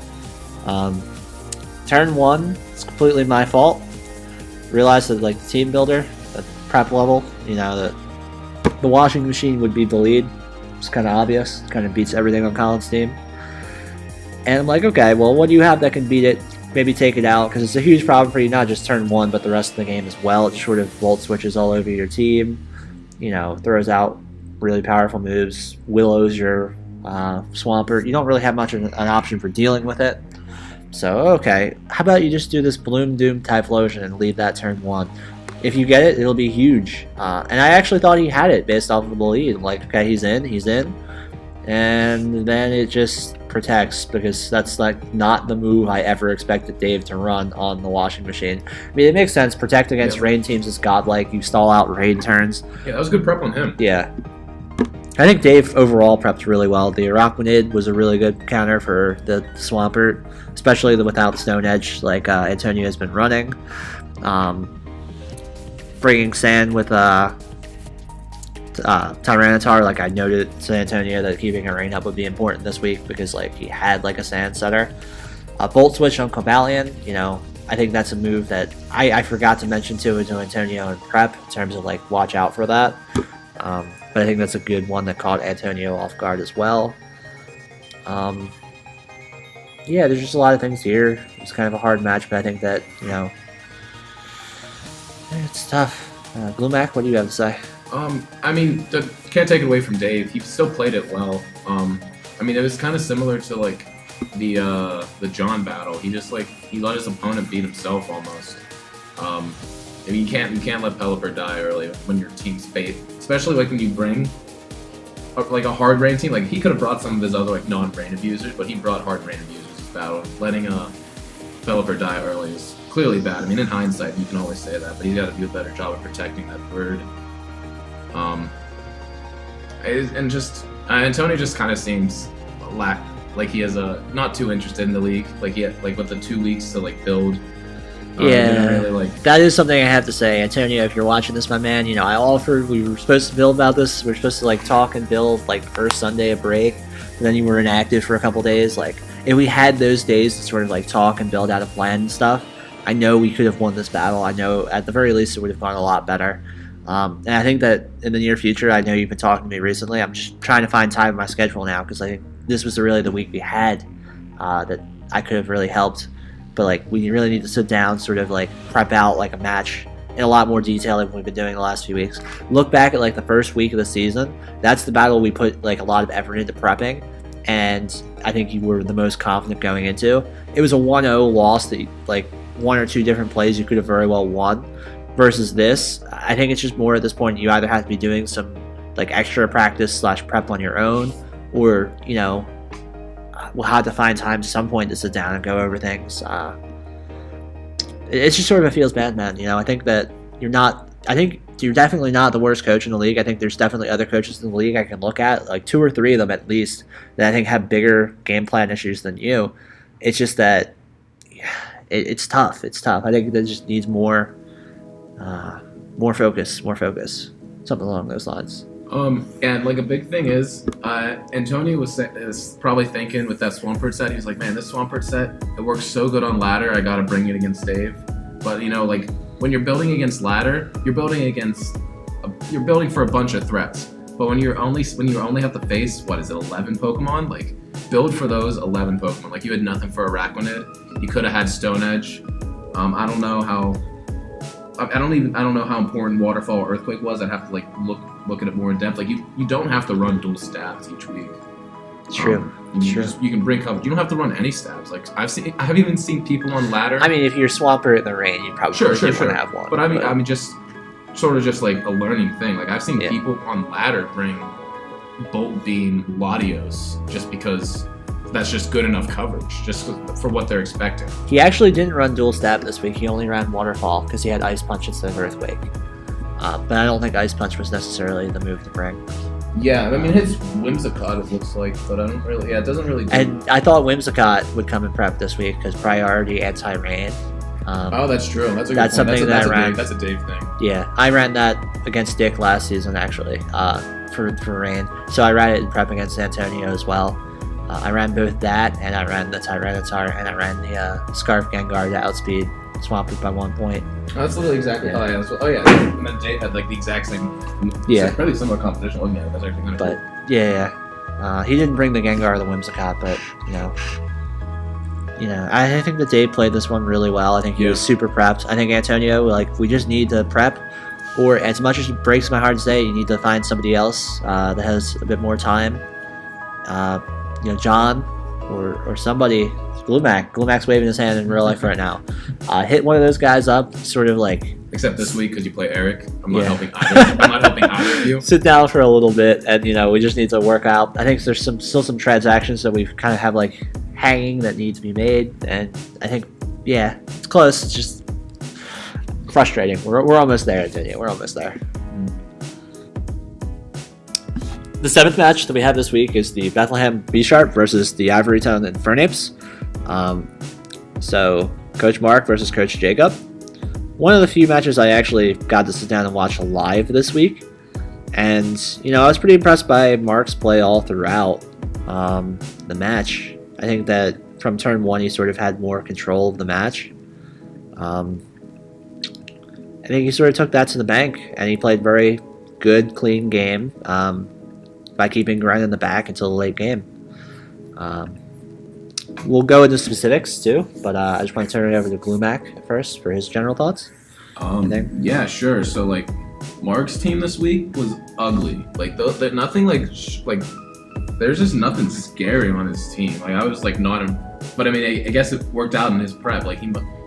Turn 1, it's completely my fault. Realized that like the team builder, the prep level, you know, the washing machine would be the lead. It's kind of obvious. It kind of beats everything on Colin's team. And I'm like, okay, well, what do you have that can beat it? Maybe take it out, because it's a huge problem for you, not just turn 1, but the rest of the game as well. It just sort of volt switches all over your team, you know, throws out really powerful moves, willows your Swampert. You don't really have much of an option for dealing with it. So, okay, how about you just do this Bloom Doom Typhlosion and leave that turn 1. If you get it, it'll be huge. And I actually thought he had it based off of the lead. I'm like, okay, he's in. And then it just protects, because that's like not the move I ever expected Dave to run on the washing machine. I mean, it makes sense. Protect against rain teams is godlike. You stall out rain turns. Yeah, that was a good prep on him. Yeah. I think Dave overall prepped really well. The Araquanid was a really good counter for the Swampert, especially without Stone Edge like Antonio has been running. Bringing Sand with Tyranitar, like I noted to Antonio that keeping a rain up would be important this week, because like he had like a Sand setter. Bolt Switch on Cobalion, you know, I think that's a move that I forgot to mention to Antonio in prep, in terms of like watch out for that. But I think that's a good one that caught Antonio off guard as well. Yeah, there's just a lot of things here. It's kind of a hard match, but I think that, you know, it's tough. Glumac, what do you have to say? I mean, can't take it away from Dave. He still played it well. I mean, it was kind of similar to like the John battle. He just like he let his opponent beat himself almost. I mean, you can't let Pelipper die early when your team's faith, especially like when you bring like a hard rain team. Like he could have brought some of his other like non-rain abusers, but he brought hard rain abusers this battle. Letting Pelipper die early is clearly bad. I mean, in hindsight, you can always say that, but he's got to do a better job of protecting that bird. And just Antonio just kind of seems like he has not too interested in the league. Like he had with the 2 weeks to like build. Really, that is something I have to say, Antonio. If you're watching this, my man, I offered. We were supposed to build about this. We were supposed to like talk and build like the first Sunday of break. But then you were inactive for a couple days. Like if we had those days to sort of like talk and build out a plan and stuff, I know we could have won this battle. I know at the very least it would have gone a lot better. And I think that in the near future, I know you've been talking to me recently. I'm just trying to find time in my schedule now because I think this was really the week we had that I could have really helped. But like we really need to sit down, sort of like prep out like a match in a lot more detail than we've been doing the last few weeks. Look back at like the first week of the season. That's the battle we put like a lot of effort into prepping, and I think you were the most confident going into. It was a 1-0 loss that like 1 or 2 different plays you could have very well won. Versus this, I think it's just more at this point you either have to be doing some like extra practice / prep on your own, or we'll have to find time at some point to sit down and go over things. It's just sort of a feels bad, man. I think that I think you're definitely not the worst coach in the league. I think there's definitely other coaches in the league I can look at, like 2 or 3 of them at least, that I think have bigger game plan issues than you. It's just that it's tough. It's tough. I think that just needs more focus, something along those lines. And like a big thing is, Antonio is probably thinking with that Swampert set, he's like, man, this Swampert set, it works so good on ladder, I gotta bring it against Dave. But like when you're building against ladder, you're building for a bunch of threats. But when you only have to face 11 Pokemon, like build for those 11 Pokemon. Like you had nothing for Araquanid, you could have had Stone Edge. I don't know how important Waterfall or Earthquake was. I'd have to like look at it more in depth. Like you don't have to run dual stabs each week. It's true. You can bring cover. You don't have to run any stabs. Like I have even seen people on ladder. I mean, if you're Swampert in the rain, you probably want to have one. But I mean, just sort of just like a learning thing. Like I've seen people on ladder bring Bolt Beam Latios just because that's just good enough coverage, just for what they're expecting. He actually didn't run dual stab this week. He only ran Waterfall because he had Ice Punch instead of Earthquake. But I don't think Ice Punch was necessarily the move to bring. Yeah, I mean, his Whimsicott, it looks like, but I don't really. Yeah, it doesn't really. And I thought Whimsicott would come in prep this week because priority anti-rain. That's true. That's a good point. Something that I ran. That's a Dave thing. Yeah, I ran that against Dick last season actually for rain. So I ran it in prep against Antonio as well. I ran both that, and I ran the Tyranitar, and I ran the Scarf Gengar to outspeed Swampert by 1 point. Oh, that's literally exactly. Yeah. Oh yeah. And then Jay had like the exact same. Yeah. Pretty similar competition. Looking at it, that's actually kind of cool. But yeah. He didn't bring the Gengar or the Whimsicott, but I think that Dave played this one really well. I think he was super prepped. I think Antonio, we just need to prep. Or as much as it breaks my heart to say, you need to find somebody else that has a bit more time. John or somebody. Glumac's waving his hand in real life right now. Hit one of those guys up, sort of like. Except this week because you play Eric. I'm not helping either. I'm not helping either of you. Sit down for a little bit, and we just need to work out. I think there's still some transactions that we've kind of have hanging that need to be made, and I think it's close. It's just frustrating. We're almost there, Antonio. We're almost there. The 7th match that we have this week is the Bethlehem B-Sharp versus the Ivory Tone Infernapes. So Coach Mark versus Coach Jacob. One of the few matches I actually got to sit down and watch live this week. And, I was pretty impressed by Mark's play all throughout the match. I think that from turn 1 he sort of had more control of the match. I think he sort of took that to the bank, and he played very good, clean game by keeping Gren in the back until the late game. We'll go into specifics too, but I just want to turn it over to Glumac first for his general thoughts. Yeah, sure. So Mark's team this week was ugly. Nothing there's just nothing scary on his team. I was not, but I mean, I guess it worked out in his prep.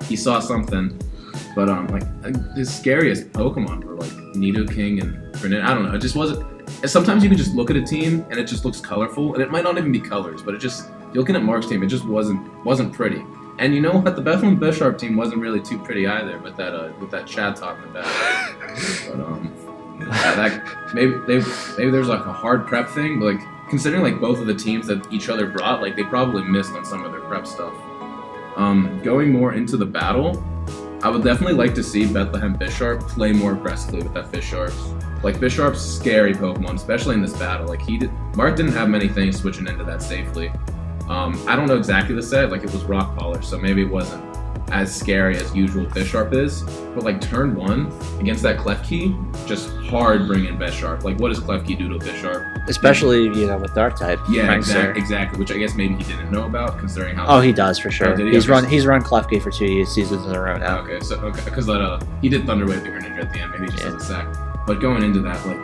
He saw something, but his scariest Pokemon were Nidoking and Greninja. I don't know. It just wasn't. and sometimes you can just look at a team and it just looks colorful, and it might not even be colors, but it just, you're looking at Mark's team, it just wasn't pretty. And you know what? The Bethlehem Bisharp team wasn't really too pretty either with that Chad top in the back. But that maybe there's like a hard prep thing, but like considering like both of the teams that each other brought, like they probably missed on some of their prep stuff. Going more into the battle, I would definitely like to see Bethlehem Bisharp play more aggressively with that Bisharp. Like Bisharp's scary Pokemon, especially in this battle. Like Mark didn't have many things switching into that safely. I don't know exactly the set, like it was Rock Polish, so maybe it wasn't as scary as usual Bisharp is. But like turn 1 against that Klefki, just hard bringing Bisharp. Like what does Klefki do to Bisharp? Especially, with Dark type. Yeah, exactly. Which I guess maybe he didn't know about, considering how. Oh, he does for sure. He? He's run Klefki for 2 seasons in a row now. Okay, so because he did Thunder Wave the Greninja at the end, maybe he just has a sec. But going into that, like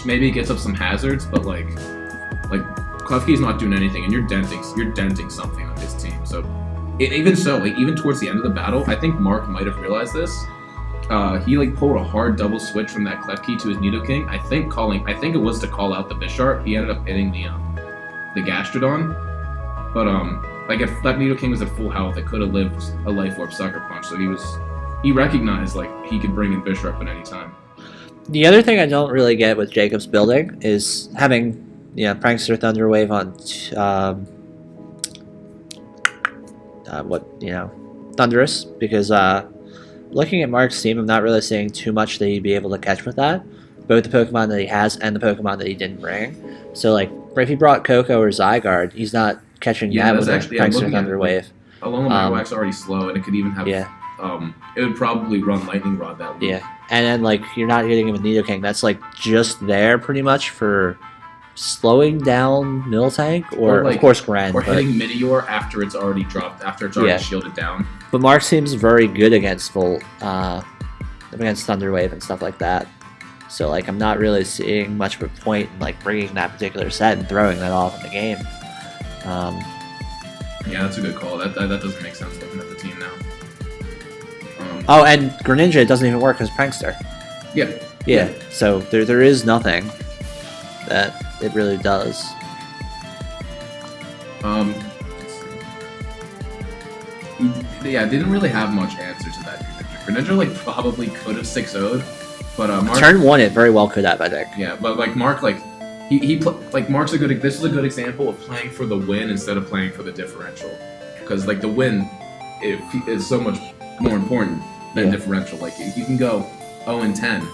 maybe he gets up some hazards, but like Klefki's not doing anything, and you're denting something on his team. So even towards the end of the battle, I think Mark might have realized this. He like pulled a hard double switch from that Klefki to his Nidoking. I think it was to call out the Bisharp. He ended up hitting the Gastrodon. But like if that Nidoking was at full health, it could have lived a Life Orb Sucker Punch. So he recognized like he could bring in Bisharp at any time. The other thing I don't really get with Jacob's building is having Prankster Thunder Wave on Thunderous, because looking at Mark's team, I'm not really seeing too much that he'd be able to catch with that. Both the Pokemon that he has and the Pokemon that he didn't bring. So like if he brought Coco or Zygarde, he's not catching that with Prankster Thunder Wave. Along with Marowak's already slow, and it could even have it would probably run Lightning Rod that way. Yeah. And then like you're not getting him with Nidoking. That's like just there pretty much for slowing down Miltank or of course Gren. Or hitting Meteor after it's already dropped, after it's already shielded down. But Mark seems very good against against Thunder Wave and stuff like that. So like I'm not really seeing much of a point in like bringing that particular set and throwing that off in the game. Yeah, that's a good call. That doesn't make sense looking at the team now. And Greninja, it doesn't even work as Prankster. Yeah. So there is nothing that it really does. Yeah, didn't really have much answer to that Greninja. Like probably could have 6-0'd, but Mark, turn 1 it very well could have, I think. Yeah, but like Mark, like Mark's this is a good example of playing for the win instead of playing for the differential, because like the win is so much more important than differential. Like you can go 0-10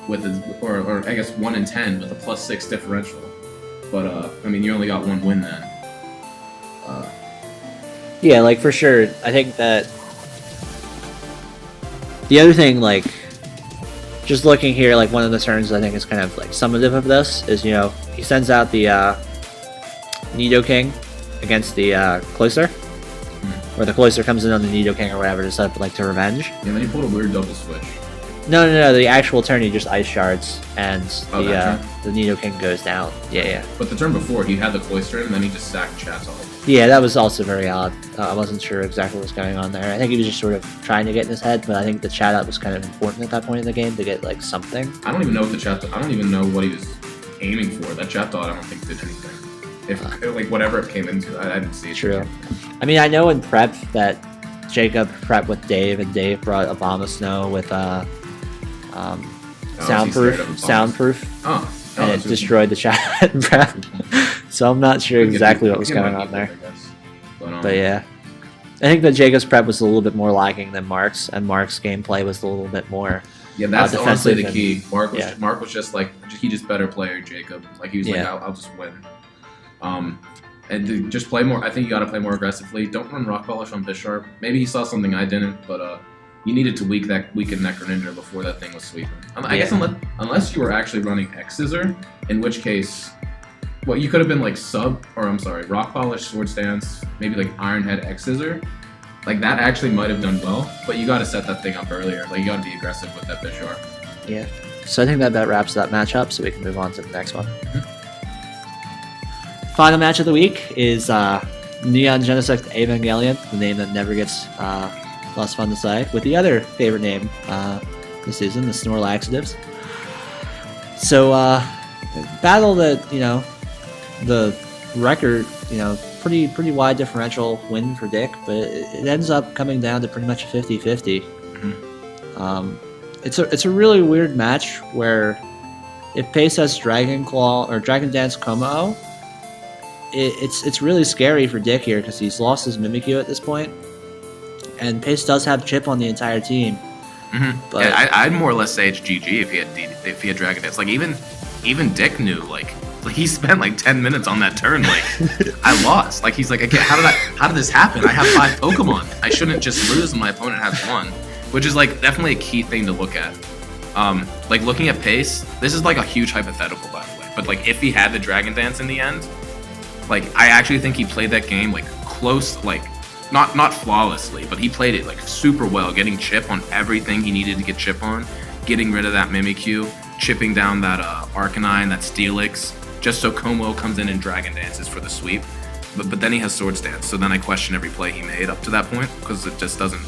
with or I guess 1-10 with a +6 differential, but I mean you only got one win then. Yeah, like for sure. I think that the other thing, like just looking here, like one of the turns I think is kind of like summative of this is he sends out the Nidoking against the Cloyster. Or the Cloyster comes in on the Nidoking or whatever to set up like to revenge. Yeah, then he pulled a weird double switch. No. The actual turn he just Ice Shards and the Nidoking goes down. Yeah. But the turn before he had the Cloyster and then he just sacked Chatot. Yeah, that was also very odd. I wasn't sure exactly what was going on there. I think he was just sort of trying to get in his head, but I think the Chatot was kind of important at that point in the game to get like something. I don't even know what he was aiming for. That Chatot I don't think did anything. If like whatever it came into, I didn't see it. True. I mean, I know in prep that Jacob prepped with Dave, and Dave brought Abomasnow with soundproof. And it destroyed the chat in prep. So I'm not sure exactly what was going on there. But yeah, I think that Jacob's prep was a little bit more lacking than Mark's, and Mark's gameplay was a little bit more. Yeah, that's honestly the key. Mark was just like he just better player Jacob. Like he was like I'll just win. And to just play more. I think you got to play more aggressively. Don't run Rock Polish on Bisharp. Maybe he saw something I didn't, but you needed to weaken that Greninja before that thing was sweeping. I guess unless you were actually running X Scissor, in which case, well, you could have been like Rock Polish, Sword Stance, maybe like Iron Head X Scissor. Like that actually might have done well, but you got to set that thing up earlier. Like you got to be aggressive with that Bisharp. Yeah. So I think that wraps that matchup, so we can move on to the next one. Mm-hmm. Final match of the week is Neon Genesect Evangelion, the name that never gets less fun to say, with the other favorite name this season, the Snorlaxatives. So battle that, the record, pretty wide differential win for Dick, but it ends up coming down to pretty much a 50-50. It's a really weird match where if Pace has Dragon Claw or Dragon Dance Como, it's really scary for Dick here because he's lost his Mimikyu at this point, and Pace does have Chip on the entire team. But yeah, I'd more or less say it's GG if he had Dragon Dance. Like even Dick knew like he spent like 10 minutes on that turn. Like I lost. Like he's like, again, how did this happen? I have 5 Pokemon. I shouldn't just lose when my opponent has 1, which is like definitely a key thing to look at. Like looking at Pace, this is like a huge hypothetical by the way. But like if he had the Dragon Dance in the end, like I actually think he played that game like close, like not flawlessly, but he played it like super well, getting Chip on everything he needed to get Chip on, getting rid of that Mimikyu, chipping down that Arcanine, that Steelix, just so Como comes in and Dragon Dances for the sweep. But then he has Swords Dance, so then I question every play he made up to that point because it just doesn't.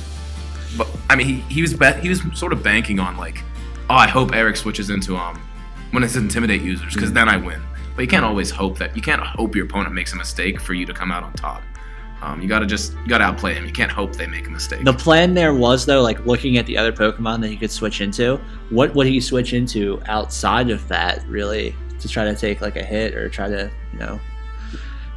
But I mean, he was sort of banking on like, oh, I hope Eric switches into when it's Intimidate users because then I win. But you can't always hope that. You can't hope your opponent makes a mistake for you to come out on top. You gotta outplay him. You can't hope they make a mistake. The plan there was though, like looking at the other Pokemon that he could switch into. What would he switch into outside of that, really, to try to take like a hit or try to,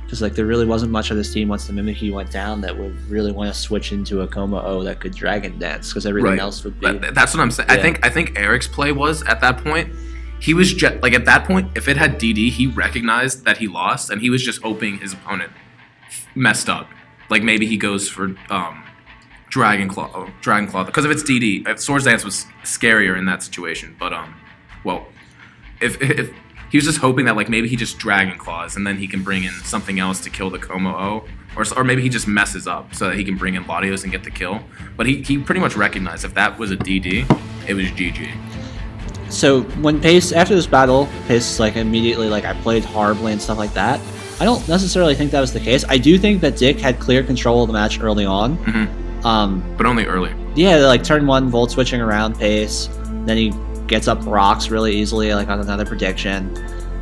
because like there really wasn't much of this team once the Mimikyu went down that would really want to switch into a Como-O that could Dragon Dance because everything else would be. That's what I'm saying. Yeah. I think Eric's play was at that point. He was just like at that point, if it had DD, he recognized that he lost, and he was just hoping his opponent messed up. Like maybe he goes for Dragon Claw because if it's DD, if Swords Dance was scarier in that situation. But well, if he was just hoping that like maybe he just Dragon Claws and then he can bring in something else to kill the Como-O, or maybe he just messes up so that he can bring in Latios and get the kill. But he pretty much recognized if that was a DD, it was GG. So when Pace, after this battle, Pace like immediately like I played horribly and stuff like that. I don't necessarily think that was the case. I do think that Dick had clear control of the match early on. But only early. Yeah, like turn 1, Volt switching around Pace. Then he gets up rocks really easily, like on another prediction.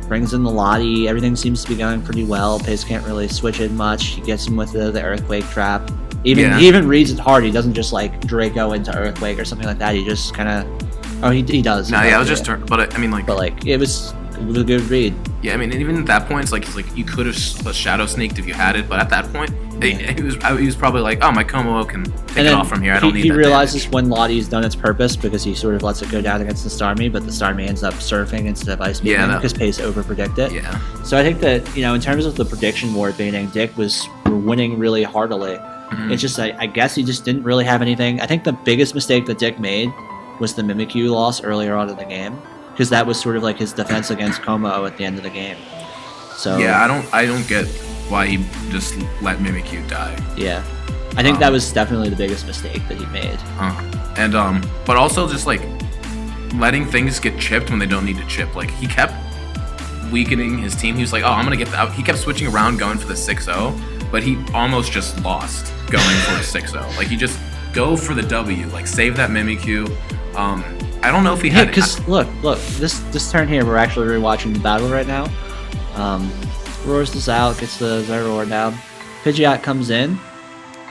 Brings in the Lottie. Everything seems to be going pretty well. Pace can't really switch it much. He gets him with the Earthquake trap. He even reads it hard. He doesn't just like Draco into Earthquake or something like that. He just kind of... Oh, he does. No, yeah, it was just turn... But I mean, like... But like, it was a good read. Yeah, I mean, even at that point, it's like, you could have Shadow Sneaked if you had it, but at that point, he was probably like, oh, my Como can take it off from here. I don't need that. He realizes when Lottie's done its purpose because he sort of lets it go down against the Starmie, but the Starmie ends up surfing instead of Ice Beam because Pace over-predicted. Yeah. So I think that, in terms of the prediction war beating, Dick was winning really heartily. It's just, I guess he just didn't really have anything. I think the biggest mistake that Dick made was the Mimikyu loss earlier on in the game, because that was sort of like his defense against Como at the end of the game. So yeah, I don't get why he just let Mimikyu die. Yeah, I think that was definitely the biggest mistake that he made. And but also just like letting things get chipped when they don't need to chip. Like he kept weakening his team. He was like, oh, I'm gonna get that. He kept switching around, going for the 6-0, but he almost just lost going for a 6-0. Like you just go for the W. Like save that Mimikyu. I don't know if he had. Because look, this turn here, we're actually rewatching the battle right now. Roars this out, gets the Zeraora down. Pidgeot comes in.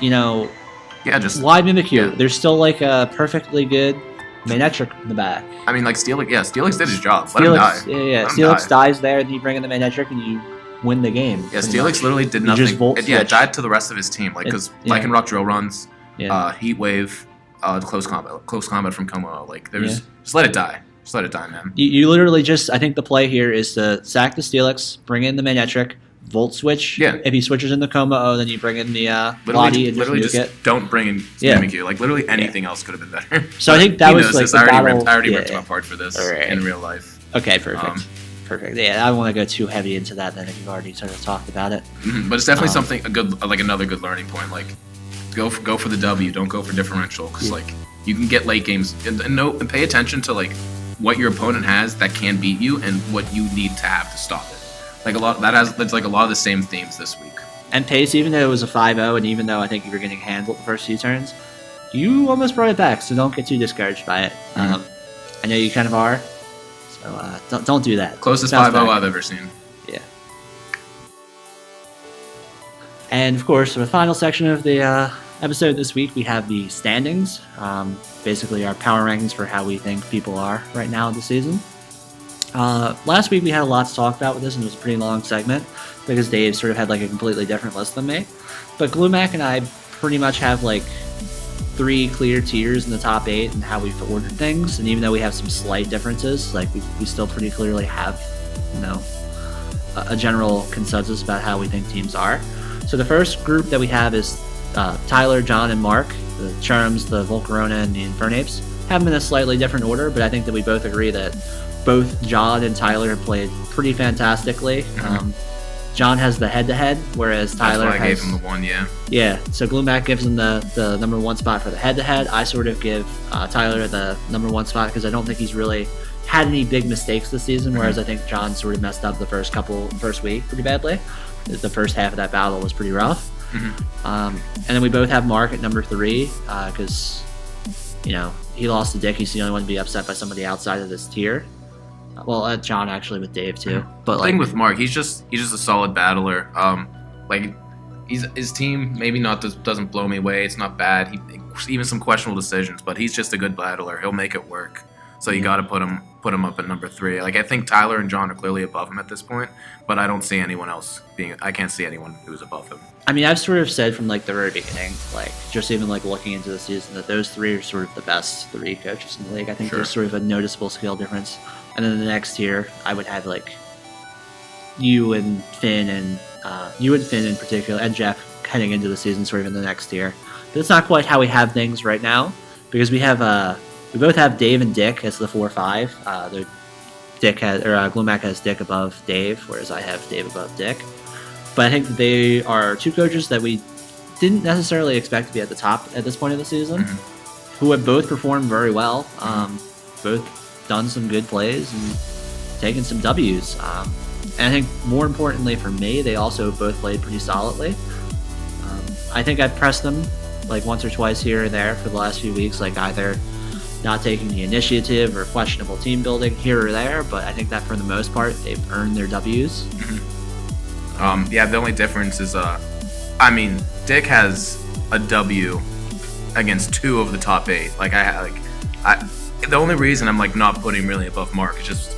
Just wide Mimikyu. Yeah. There's still like a perfectly good Manectric in the back. I mean, like Steelix did his job. Let him die. Yeah. Steelix dies there, and then you bring in the Manectric, and you win the game. Yeah, Steelix literally did nothing. It died to the rest of his team, like because Lycanroc drill runs, Heat Wave. Close combat from Como. Like, just let it die. Just let it die, man. You literally I think the play here is to sack the Steelix, bring in the Manectric, Volt switch. Yeah. If he switches in the Como, then you bring in the Lottie and just don't bring in Mimikyu. Like, literally anything else could have been better. So I think that was like the battle. I already ripped him apart for this in real life. Okay, perfect. Perfect. Yeah, I don't want to go too heavy into that then if you've already sort of talked about it. But it's definitely another good learning point. Like, go for the W. Don't go for differential because like you can get late games and pay attention to like what your opponent has that can beat you and what you need to have to stop it. Like that's like a lot of the same themes this week. And Pace, even though it was a 5-0, and even though I think you were getting handled the first few turns, you almost brought it back. So don't get too discouraged by it. I know you kind of are, So don't do that. Closest Bounce 5-0 back. I've ever seen. Yeah. And of course, for the final section of the episode this week, we have the standings. Basically, our power rankings for how we think people are right now in the season. Last week we had a lot to talk about with this, and it was a pretty long segment because Dave sort of had like a completely different list than me. But Glumac and I pretty much have like 3 clear tiers in the top 8 and how we've ordered things. And even though we have some slight differences, like we still pretty clearly have, a general consensus about how we think teams are. So the first group that we have is Tyler, John, and Mark. The Charms, the Volcarona, and the Infernapes have them in a slightly different order, but I think that we both agree that both John and Tyler have played pretty fantastically. John has the head-to-head, whereas Tyler That's why I has... gave him the 1, yeah. Yeah, so Glumac gives him the number 1 spot for the head-to-head. I sort of give Tyler the number 1 spot because I don't think he's really had any big mistakes this season, whereas I think John sort of messed up the first week pretty badly. The first half of that battle was pretty rough. And then we both have Mark at number 3 because, he lost to Dick. He's the only one to be upset by somebody outside of this tier. Well, John actually with Dave too. But The thing with Mark, he's just a solid battler. His team maybe doesn't blow me away. It's not bad. Even some questionable decisions, but he's just a good battler. He'll make it work. So you got to put him up at number 3. Like I think Tyler and John are clearly above him at this point, but I don't see anyone else I can't see anyone who's above him. I mean, I've sort of said from like the very beginning, like just even like looking into the season, that those 3 are sort of the best 3 coaches in the league. I think there's sort of a noticeable skill difference. And then the next tier, I would have like you and Finn in particular, and Jeff heading into the season sort of in the next tier. But it's not quite how we have things right now because we both have Dave and Dick as the 4-5. Glumac has Dick above Dave, whereas I have Dave above Dick. But I think that they are 2 coaches that we didn't necessarily expect to be at the top at this point of the season, who have both performed very well. Both done some good plays and taken some W's. And I think more importantly for me, they also both played pretty solidly. I think I've pressed them like once or twice here or there for the last few weeks, like either not taking the initiative or questionable team building here or there, but I think that for the most part, they've earned their W's. The only difference is, Dick has a W against 2 of the top 8. The only reason I'm not putting really above Mark is just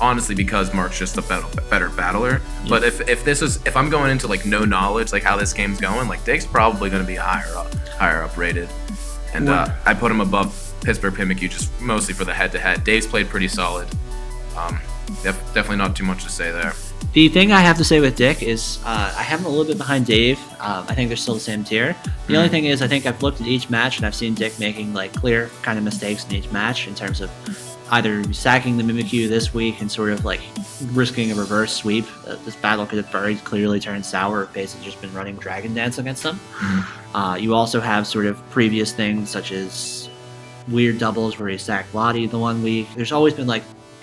honestly because Mark's just a better battler. Yeah. But if I'm going into no knowledge how this game's going, Dick's probably going to be higher up rated, and I put him above Pittsburgh Pimmick just mostly for the head-to-head. Dave's played pretty solid. Definitely not too much to say there. The thing I have to say with Dick is I have him a little bit behind Dave. I think they're still the same tier. The only thing is I think I've looked at each match and I've seen Dick making clear kind of mistakes in each match in terms of either sacking the Mimikyu this week and sort of risking a reverse sweep. This battle could have very clearly turned sour if Pace had just been running Dragon Dance against them. You also have sort of previous things such as weird doubles where he sacked Lottie the one week. There's always been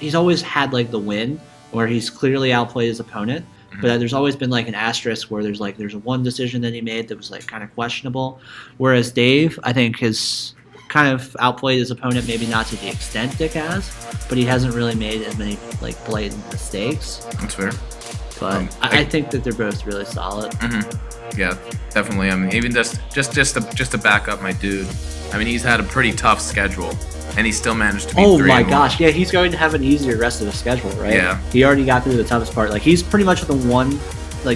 he's always had the win where he's clearly outplayed his opponent, but there's always been an asterisk where there's one decision that he made that was kind of questionable. Whereas Dave, I think, has kind of outplayed his opponent, maybe not to the extent Dick has, but he hasn't really made as many blatant mistakes. That's fair. But I think that they're both really solid. Yeah, definitely. I mean, even just to back up my dude. I mean, he's had a pretty tough schedule, and he still managed to be 3-1. My gosh, yeah, he's going to have an easier rest of the schedule, right? Yeah. He already got through the toughest part. He's pretty much the one.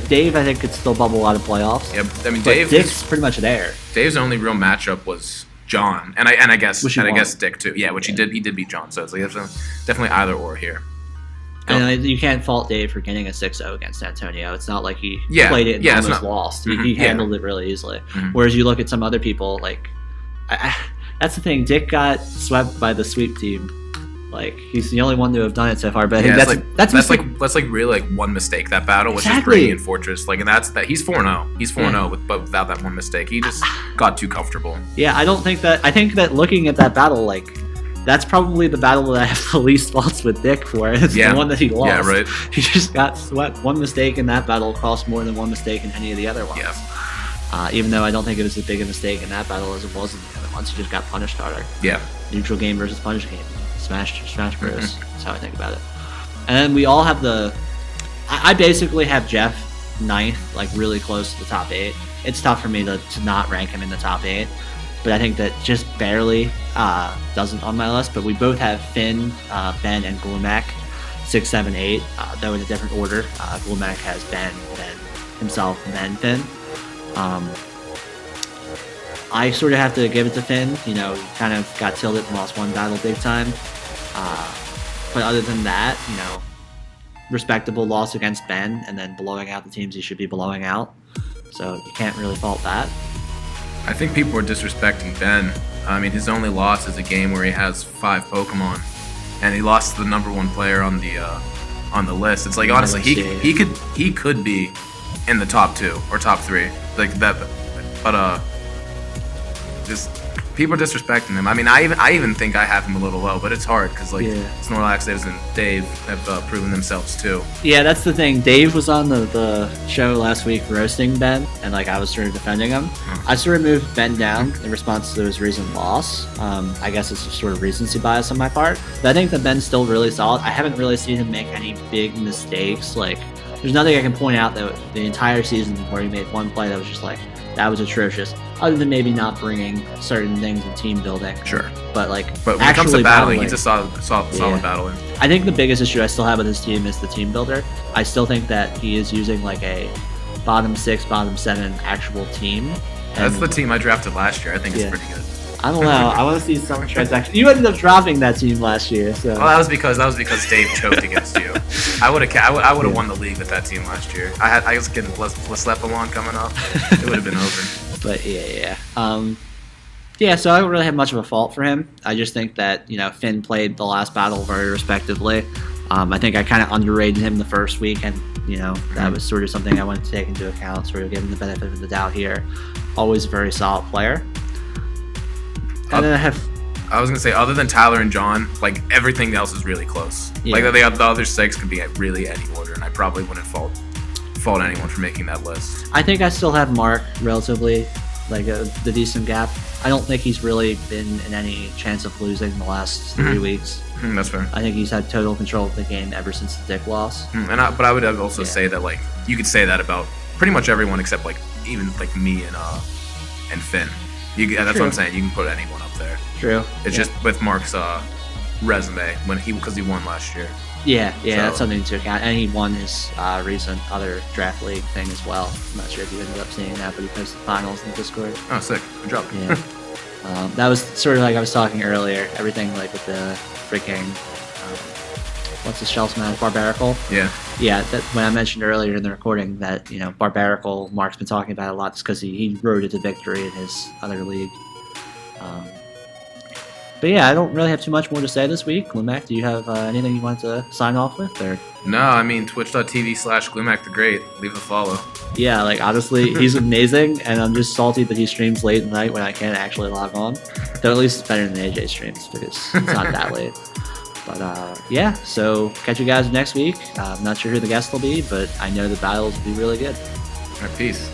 Dave, I think, could still bubble out of playoffs. Yeah, I mean, Dick's pretty much there. Dave's only real matchup was John, and I guess Dick too. Yeah, which he did beat John. So it's definitely either or here. And you can't fault Dave for getting a 6-0 against Antonio. It's not like he played it and almost lost. He handled it really easily. Whereas you look at some other people, that's the thing. Dick got swept by the sweep team. He's the only one to have done it so far. But I think that's really one mistake, that battle, which is bringing in Fortress. And that's that he's 4-0. He's 4-0 but without that one mistake. He just got too comfortable. Yeah, I think that looking at that battle, that's probably the battle that I have the least faults with Dick for. It's the one that he lost. Yeah, right. He just got swept. One mistake in that battle cost more than one mistake in any of the other ones. Yeah. Even though I don't think it was as big a mistake in that battle as it was in the other ones. He just got punished harder. Yeah. Neutral game versus punish game. Smash Bros. That's how I think about it. And then we all have I basically have Jeff ninth, like really close to the top 8. It's tough for me to not rank him in the top 8, but I think that just barely doesn't on my list. But we both have Finn, Ben, and Glumac 6, 7, 8, though in a different order. Glumac has Ben, then himself, and then Finn. I sort of have to give it to Finn. You know, he kind of got tilted and lost one battle big time. But other than that, you know, respectable loss against Ben, and then blowing out the teams he should be blowing out. So you can't really fault that. I think people are disrespecting Ben. I mean, his only loss is a game where he has 5 Pokemon, and he lost to the #1 player on the list. It's like, honestly, he could be in the top 2 or top 3, like that. But just people are disrespecting him. I mean, I even think I have him a little low, but it's hard because like Snorlax and Dave have proven themselves too. Yeah, that's the thing. Dave was on the show last week roasting Ben, and like I was sort of defending him. I sort of moved Ben down in response to his recent loss. I guess it's just sort of recency bias on my part. But I think that Ben's still really solid. I haven't really seen him make any big mistakes. Like, there's nothing I can point out that the entire season where he made one play that was just like, that was atrocious. Other than maybe not bringing certain things in team building. Sure. But like, but when it comes to battling, he's a solid battler. I think the biggest issue I still have with his team is the team builder. I still think that he is using like a bottom 6, bottom 7 actual team. That's the team I drafted last year. I think it's pretty good. I don't know. I want to see some transactions. You ended up dropping that team last year, so. Well, that was because Dave choked against you. I would have won the league with that team last year. I was getting Leslepalon coming up. It would have been over. But yeah. So I don't really have much of a fault for him. I just think that, you know, Finn played the last battle very respectively. I think I kind of underrated him the first week, and, you know, that was sort of something I wanted to take into account, sort of give him the benefit of the doubt here. Always a very solid player. And then I was going to say, other than Tyler and John, like, everything else is really close. Yeah. Like, the other 6 could be at really any order, and I probably wouldn't fault anyone for making that list. I think I still have Mark relatively, like, the decent gap. I don't think he's really been in any chance of losing the last 3 weeks. That's fair. I think he's had total control of the game ever since the Dick loss. But I would also say that, like, you could say that about pretty much everyone except, like, even, like, me and Finn. That's what I'm saying. You can put anyone up there. True. It's just with Mark's resume because he won last year. Yeah, that's something to account. And he won his recent other draft league thing as well. I'm not sure if you ended up seeing that, but he posted finals in the Discord. Oh, sick. Good job. Yeah. That was sort of like I was talking earlier. Everything like with the freaking what's the shelf man? Barbarical? Yeah. Yeah, that when I mentioned earlier in the recording that, you know, Barbarical, Mark's been talking about it a lot just because he rode it to victory in his other league. But yeah, I don't really have too much more to say this week. Glumac, do you have anything you want to sign off with? Or? No, I mean, twitch.tv/Glumac the Great. Leave a follow. Yeah, like, honestly, he's amazing, and I'm just salty that he streams late at night when I can't actually log on. Though at least it's better than AJ streams, because it's not that late. But yeah, so catch you guys next week. I'm not sure who the guest will be, but I know the battles will be really good. All right, peace.